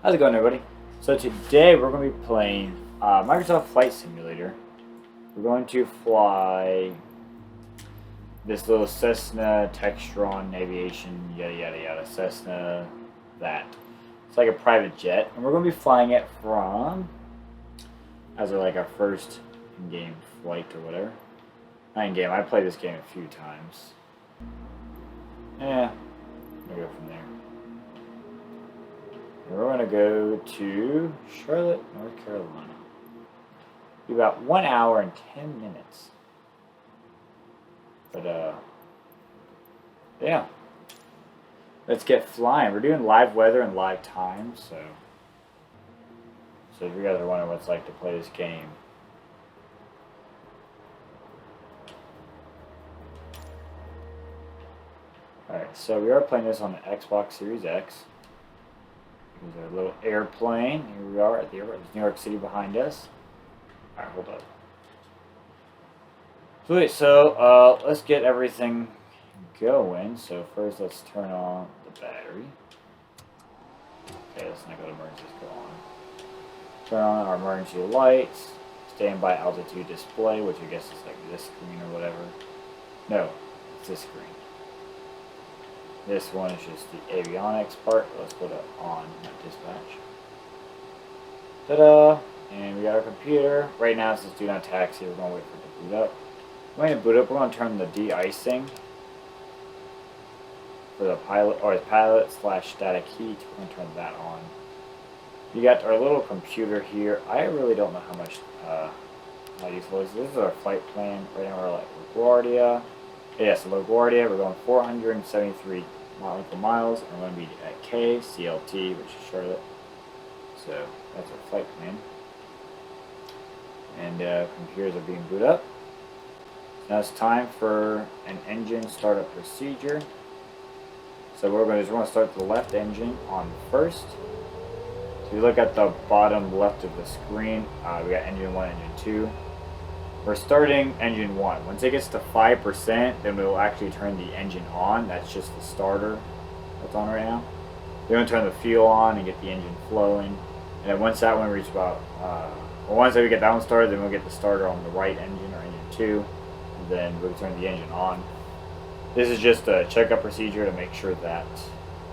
How's it going, everybody? So today we're going to be playing Microsoft Flight Simulator. We're going to fly this little Cessna Textron Aviation, yada yada yada, Cessna, that. It's like a private jet, and we're going to be flying it from, as like our first in-game flight or whatever. Not in-game, I played this game a few times. Yeah, we'll go from there. We're going to go to Charlotte, North Carolina. Be about 1 hour and 10 minutes. But, yeah. Let's get flying. We're doing live weather and live time, so if you guys are wondering what it's like to play this game. Alright, so we are playing this on the Xbox Series X. There's our little airplane. Here we are at the airport. There's New York City behind us. Alright, hold up. Sweet, so let's get everything going. So first let's turn on the battery. Okay, let's not go to emergency, let's go on. Turn on our emergency lights. Standby altitude display, which I guess is like this screen or whatever. No, it's this screen. This one is just the avionics part. Let's put it on, not dispatch. Ta-da! And we got our computer. Right now it says do not taxi. We're going to wait for it to boot up. We're going to boot up. We're going to turn the de-icing for the pilot, or the pilot / static heat. We're going to turn that on. You got our little computer here. I really don't know how much how useful it is. This is our flight plan. Right now we're like LaGuardia. Yes, LaGuardia. We're going 473 nautical miles, and we're going to be at K, CLT, which is Charlotte. So that's our flight plan. And computers are being booted up. Now it's time for an engine startup procedure. So what we're going to start the left engine on first. So if you look at the bottom left of the screen, we got engine 1, engine 2. We're starting engine 1. Once it gets to 5%, then we'll actually turn the engine on. That's just the starter that's on right now. We're going to turn the fuel on and get the engine flowing. And then once that one reaches about, once we get that one started, then we'll get the starter on the right engine, or engine 2. And then we'll turn the engine on. This is just a checkup procedure to make sure that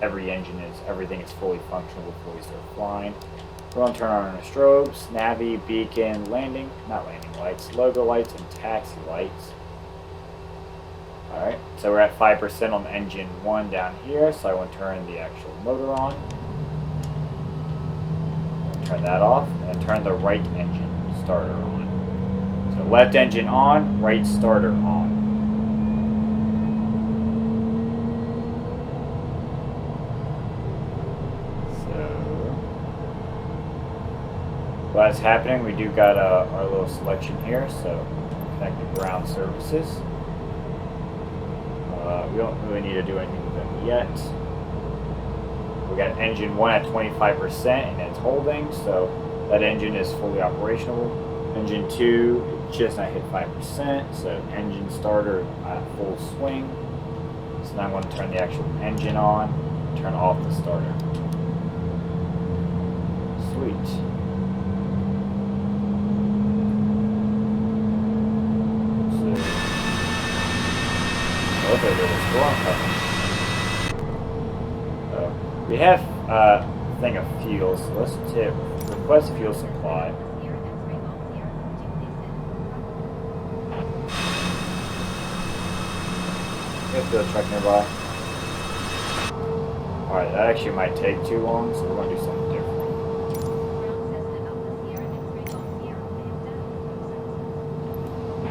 everything is fully functional before we start flying. We're going to turn on our strobes, navi, beacon, not landing lights, logo lights, and taxi lights. Alright, so we're at 5% on engine 1 down here, so I want to turn the actual motor on. Turn that off, and turn the right engine starter on. So left engine on, right starter on. While that's happening, we do got our little selection here, so connect the ground services. We don't really need to do anything with them yet. We got engine 1 at 25% and it's holding, so that engine is fully operational. Engine 2 just not hit 5%, so engine starter at full swing. So now I'm going to turn the actual engine on, turn off the starter. Sweet. Okay, there's a storm coming. We have a thing of fuel, so let's hit request fuel supply. We have fuel truck nearby. Alright, that actually might take too long, so we're going to do something different.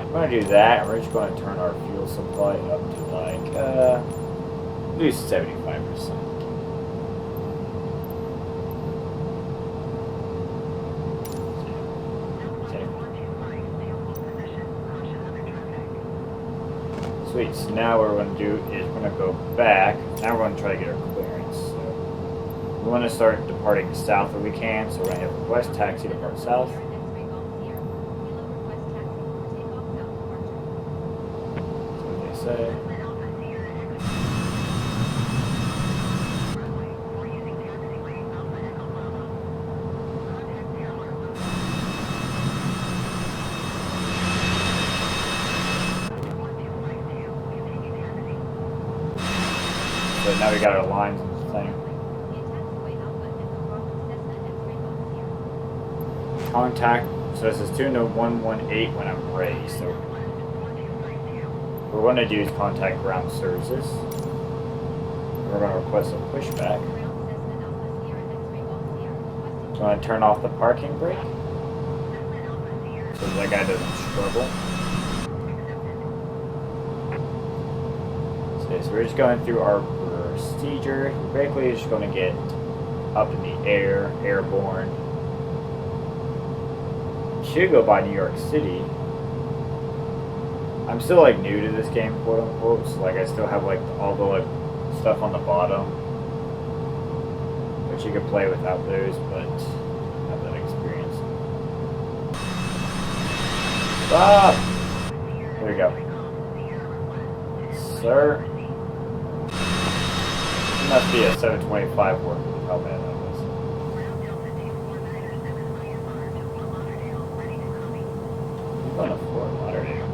We're going to do that, and we're just going to turn our fuel supply up to like, at least 75%. Sweet, so now what we're going to do is we're going to go back. Now we're going to try to get our clearance. So we want to start departing south if we can, so we're going to hit request taxi, depart south. Say. now we got our lines and thing. Contact. So this is 2-118 when I'm ready. So what we're going to do is contact ground services. We're going to request a pushback. I'm going to turn off the parking brake so that guy doesn't struggle. So we're just going through our procedure. We're basically just going to get up in the air, airborne. Should go by New York City. I'm still like new to this game, quote unquote. So like I still have like all the like stuff on the bottom, which you could play without those, but have that experience. Stop! There we go. Sir. It must be a 725 work. How bad that was. I'm going to Fort Lauderdale.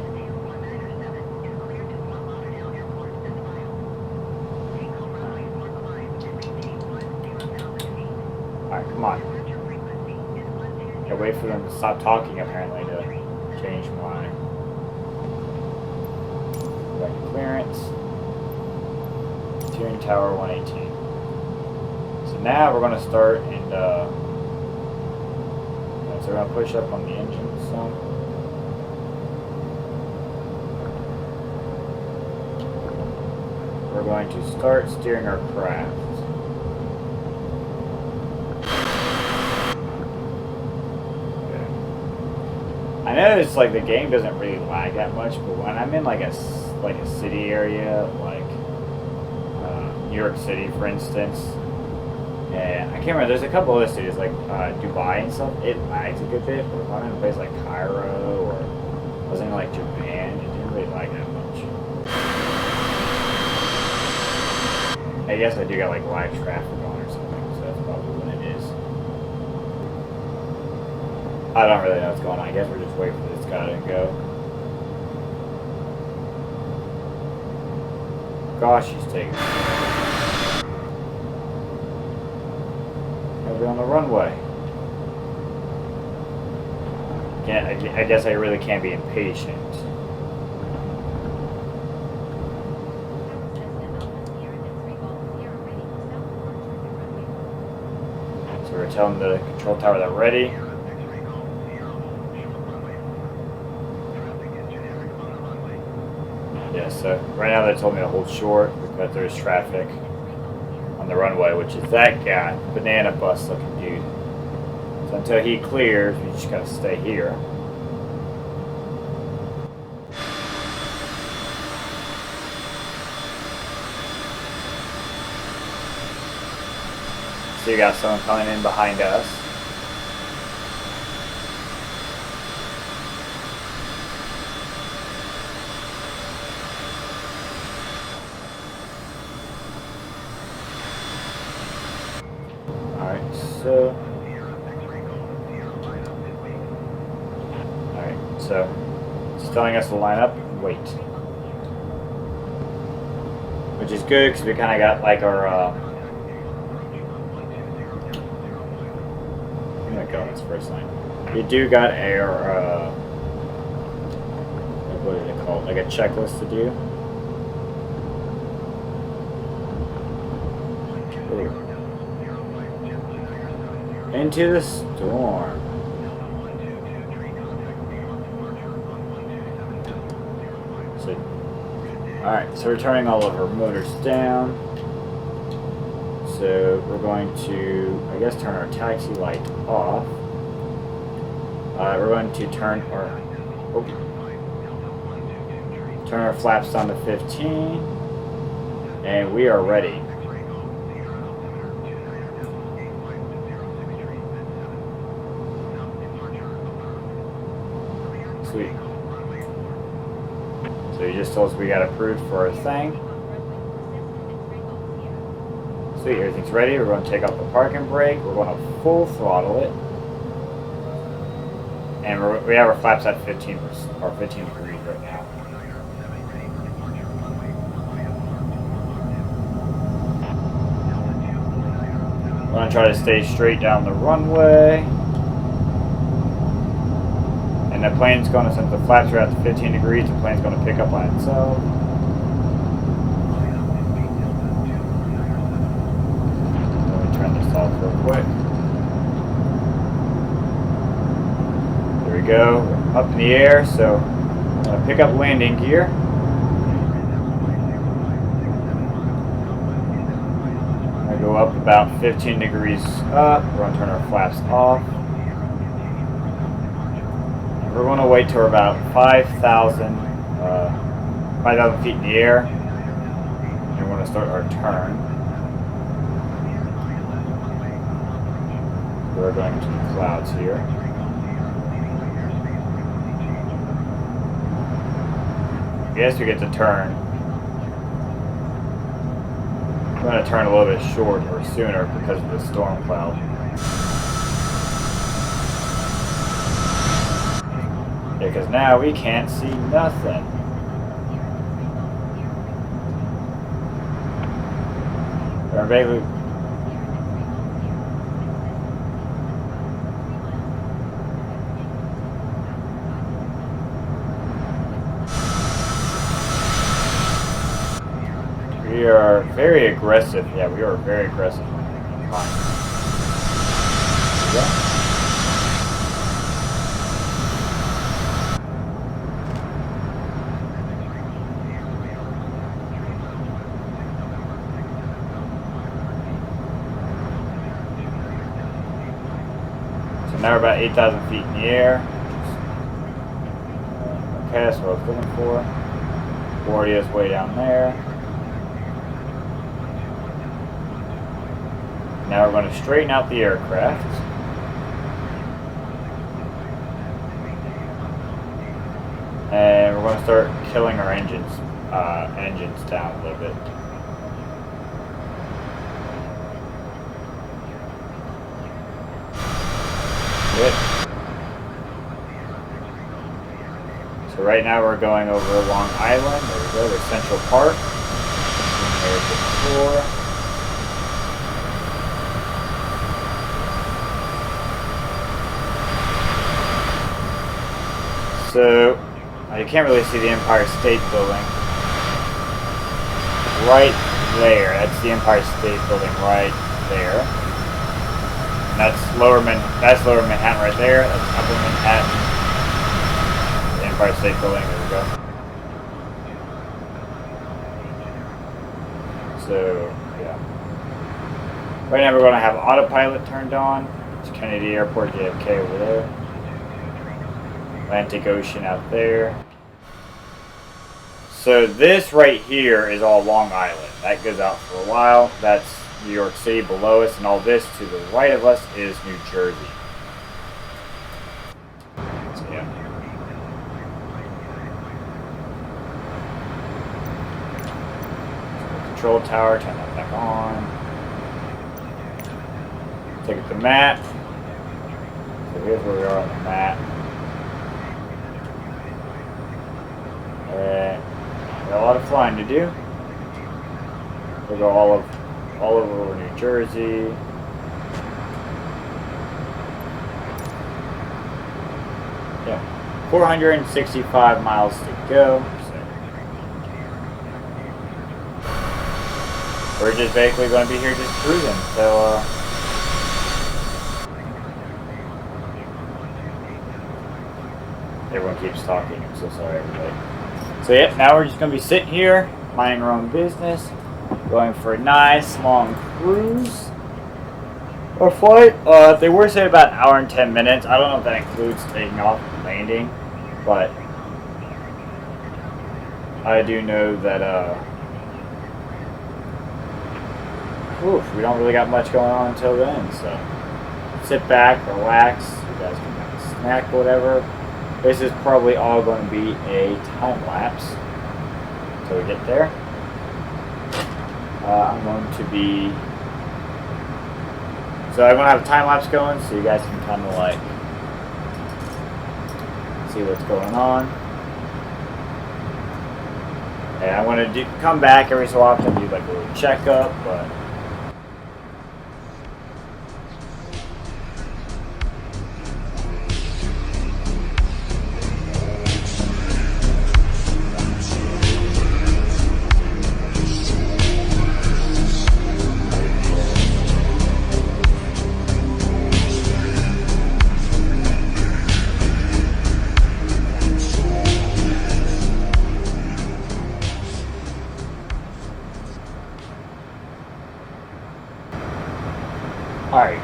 Alright, come on. Gotta wait for them to stop talking apparently to change my clearance. Steering tower 118. So now we're going to start and so we're going to push up on the engine some. We're going to start steering our craft. Okay. I know it's like the game doesn't really lag that much, but when I'm in like a city area, like New York City, for instance, and I can't remember. There's a couple other cities like Dubai and stuff. It lags a good bit, but if I'm in a place like Cairo or I was in like Japan, it didn't really lag that much. I guess I do got like live traffic on or something, so that's probably what it is. I don't really know what's going on. I guess we're just waiting for this guy to go. Gosh, he's taking. Gotta be on the runway. I guess I really can't be impatient. So we're telling the control tower that ready. Yeah, so right now they told me to hold short because there's traffic on the runway, which is that guy, banana bus looking dude. So until he clears, we just gotta stay here. So you got someone coming in behind us. So it's telling us to line up and wait, which is good because we kind of got like our I'm gonna go on this first line. We do got our what is it called, like a checklist to do. Ooh. Into the storm. Alright, so we're turning all of our motors down. So we're going to, I guess, turn our taxi light off. We're going to turn our flaps down to 15. And we are ready. Sweet. So he just told us we got approved for our thing. Sweet, everything's ready. We're going to take off the parking brake. We're going to full throttle it. And we have our flaps at 15 or 15 degrees right now. going to try to stay straight down the runway. And the plane's going to, since the flaps are at 15 degrees, the plane's going to pick up on itself. Let me turn this off real quick. There we go. We're up in the air, so I'm going to pick up landing gear. Go up about 15 degrees up. We're going to turn our flaps off. We're going to wait till we're about 5,000 feet in the air. And we're going to start our turn. We're going into the clouds here. I guess we get to turn. I'm going to turn a little bit short or sooner because of the storm cloud. Because now we can't see nothing. Or maybe we are very aggressive. Yeah, we are very aggressive. Fine. Yeah. So now we're about 8,000 feet in the air. Okay, that's what I was looking for. 40 is way down there. Now we're going to straighten out the aircraft. And we're going to start killing our engines down a little bit. Good. So right now we're going over Long Island. There we go, there's Central Park. There's the floor. So, you can't really see the Empire State Building. Right there, that's the Empire State Building right there. And that's Lower Manhattan right there. That's Upper Manhattan. The Empire State Building, there we go. So, yeah. Right now we're going to have autopilot turned on. It's Kennedy Airport, JFK over there. Atlantic Ocean out there. So this right here is all Long Island. That goes out for a while. That's New York City below us, and all this to the right of us is New Jersey. So yeah. Control tower, turn that back on. Take at the map. So here's where we are on the map. Got a lot of flying to do. We'll go all over New Jersey. Yeah, 465 miles to go. So we're just basically going to be here just cruising. So everyone keeps talking. I'm so sorry, everybody. So yeah, now we're just going to be sitting here, minding our own business, going for a nice long cruise or flight. They were saying about an hour and 10 minutes. I don't know if that includes taking off and landing, but I do know that we don't really got much going on until then. So sit back, relax. You guys can have a snack, whatever. This is probably all going to be a time lapse until we get there. I'm going to have a time lapse going so you guys can kind of like see what's going on. And I want to come back every so often and do like a little checkup, but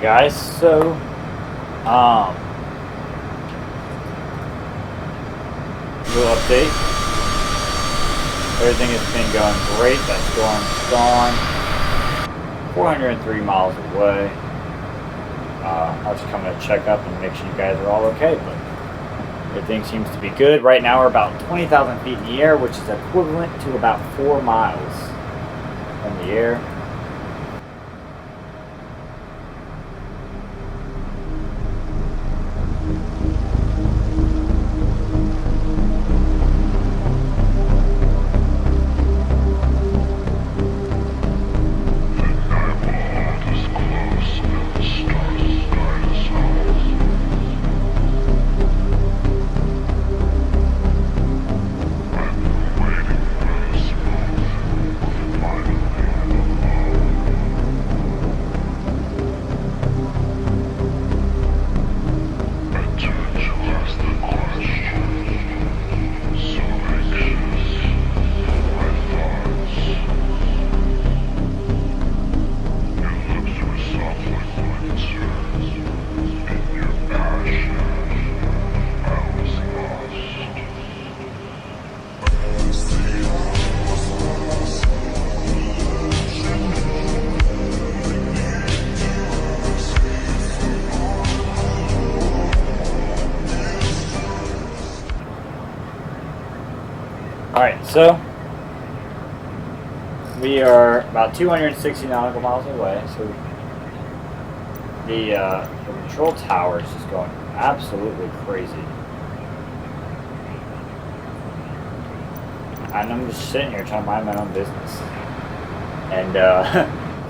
guys, so little update. Everything has been going great. That storm's gone. 403 miles away. I was just coming to check up and make sure you guys are all okay, but everything seems to be good. Right now we're about 20,000 feet in the air, which is equivalent to about 4 miles in the air. Alright, so we are about 260 nautical miles away, so the control tower is just going absolutely crazy. And I'm just sitting here trying to mind my own business. And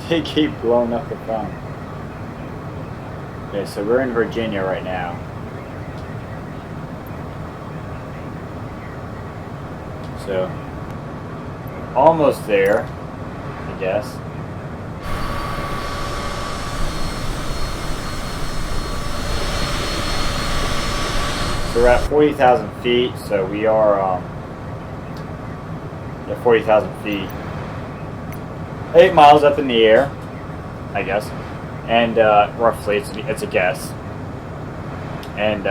they keep blowing up the phone. Okay, so we're in Virginia right now. So, almost there, I guess. So we're at 40,000 feet, so we are at 40,000 feet. 8 miles up in the air, I guess. And roughly, it's a guess. And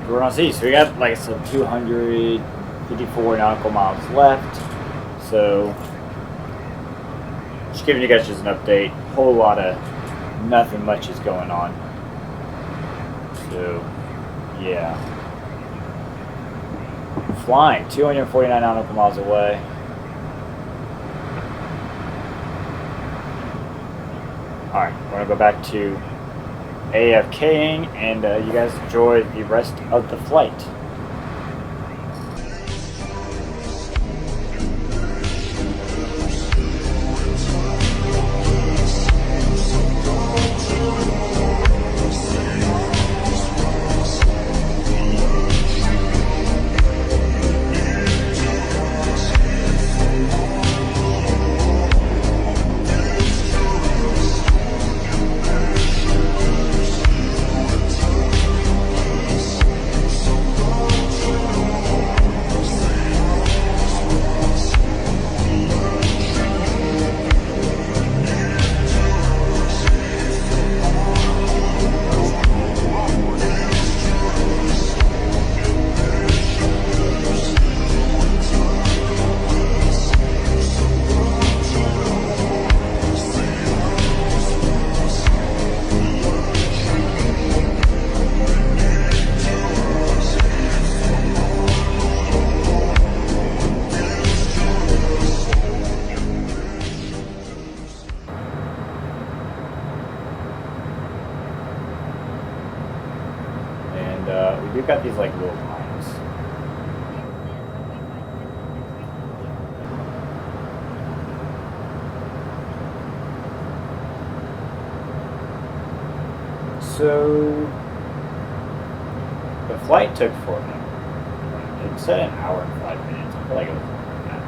we're on sea, so we got, like I said, 254 nautical miles left. So, just giving you guys just an update. Whole lot of nothing much is going on. So, yeah. Flying 249 nautical miles away. Alright, we're gonna go back to AFKing, and you guys enjoy the rest of the flight. We've got these like little lines. So the flight took 4 minutes. It said an hour and 5 minutes. I feel like it was more than that.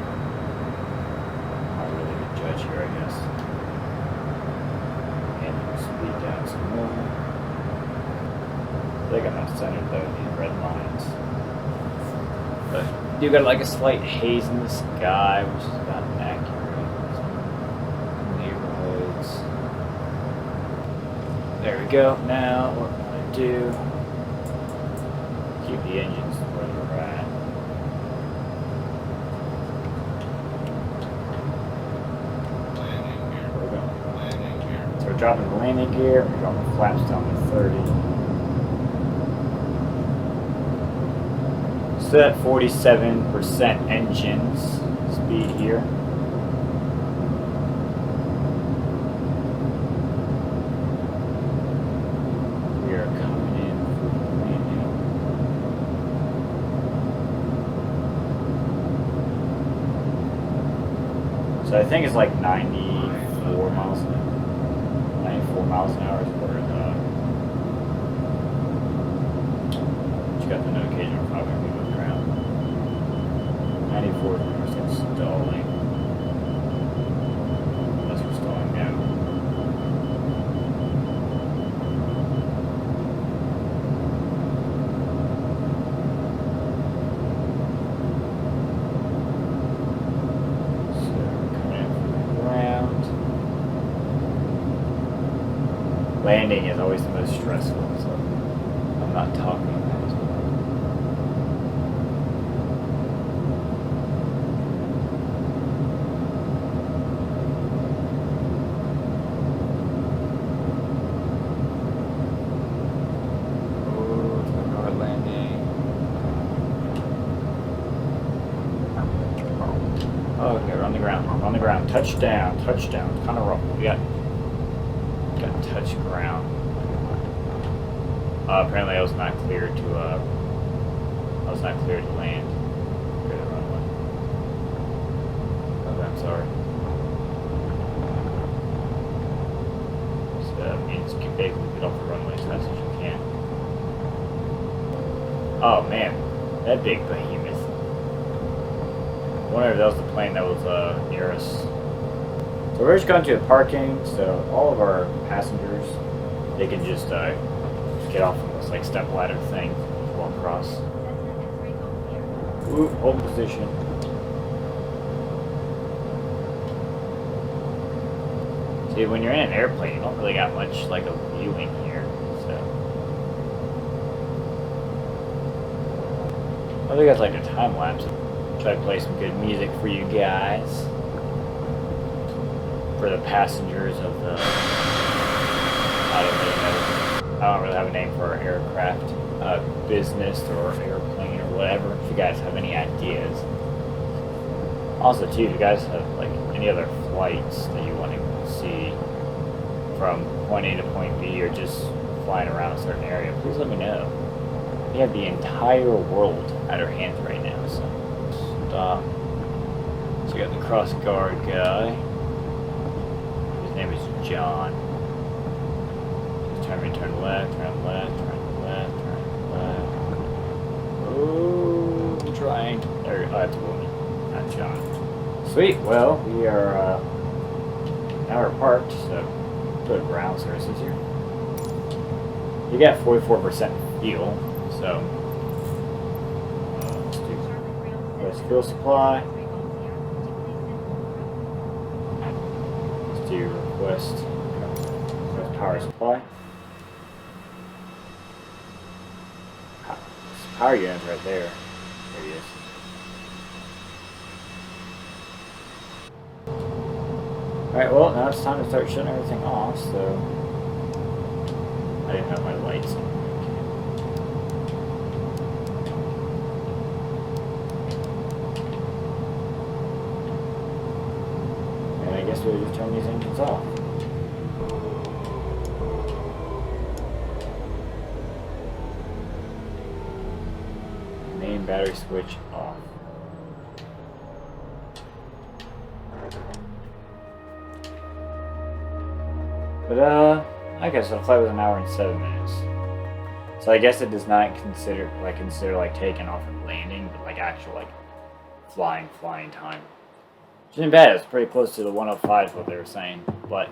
I'm not really a good judge here, I guess. And speed down some more. I think I'm not centered though, these red lines. But you got like a slight haze in the sky, which is about accurate. Some neighborhoods. There we go. Now what we're going to do, keep the engines where they're at. So we're dropping the landing gear, we're dropping the flaps down to 30. So at 47% engines speed here. We are coming in for the landing. So I think it's like 94 miles an hour. 94 miles an hour is where you got the notification of 500 feet above the ground. 94% stalling. Unless we're stalling now. So we're coming in from the ground. Landing is always the most stressful, so I'm not talking that as well. Oh, it's a hard landing. Oh, okay, we're on the ground. We're on the ground. Touchdown, touchdown. Kind of rough. We got touch ground. Apparently I was not cleared to land. Clear the runway. Oh, I'm sorry. So that means you can basically get off the runway as fast as you can. Oh man, that big behemoth. I wonder if that was the plane that was near us. So we're just going to the parking, so all of our passengers, they can just get off of this like step ladder thing, walk across. Ooh, hold position. See, when you're in an airplane, you don't really got much like a viewing here, so. I think that's like a time lapse. Try to play some good music for you guys. For the passengers of the, I don't really have a name for our aircraft, business or airplane or whatever. If you guys have any ideas. Also, too, if you guys have like any other flights that you want to see from point A to point B, or just flying around a certain area, please let me know. We have the entire world at our hands right now. So stop. So you got the cross guard guy. His name is John. Turn left, turn left, turn left, turn left. Oh, triangle. There, that's a woman, not John. Sweet. Well, we are now we're parked. So go to ground services here. You got 44% fuel. So let's do fuel supply. Let's do request power supply. Power unit's right there. There he is. Alright, well, now it's time to start shutting everything off, so I didn't have my lights on. And I guess we'll just turn these engines off. Main battery switch off. But I guess the flight was an hour and 7 minutes. So I guess it does not consider like taking off and landing, but like actual like flying time. Which isn't bad. It's pretty close to the 105 is what they were saying. But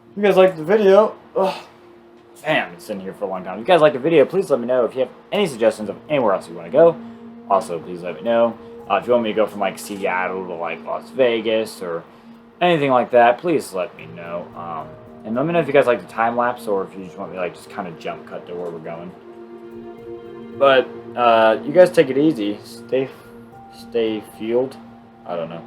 if you guys liked the video, damn, it's sitting here for a long time. If you guys liked the video, please let me know. If you have any suggestions of anywhere else you want to go, also please let me know. If you want me to go from like Seattle to like Las Vegas or anything like that, please let me know. And let me know if you guys like the time lapse or if you just want me to like just kind of jump cut to where we're going. But you guys take it easy. Stay fueled. I don't know.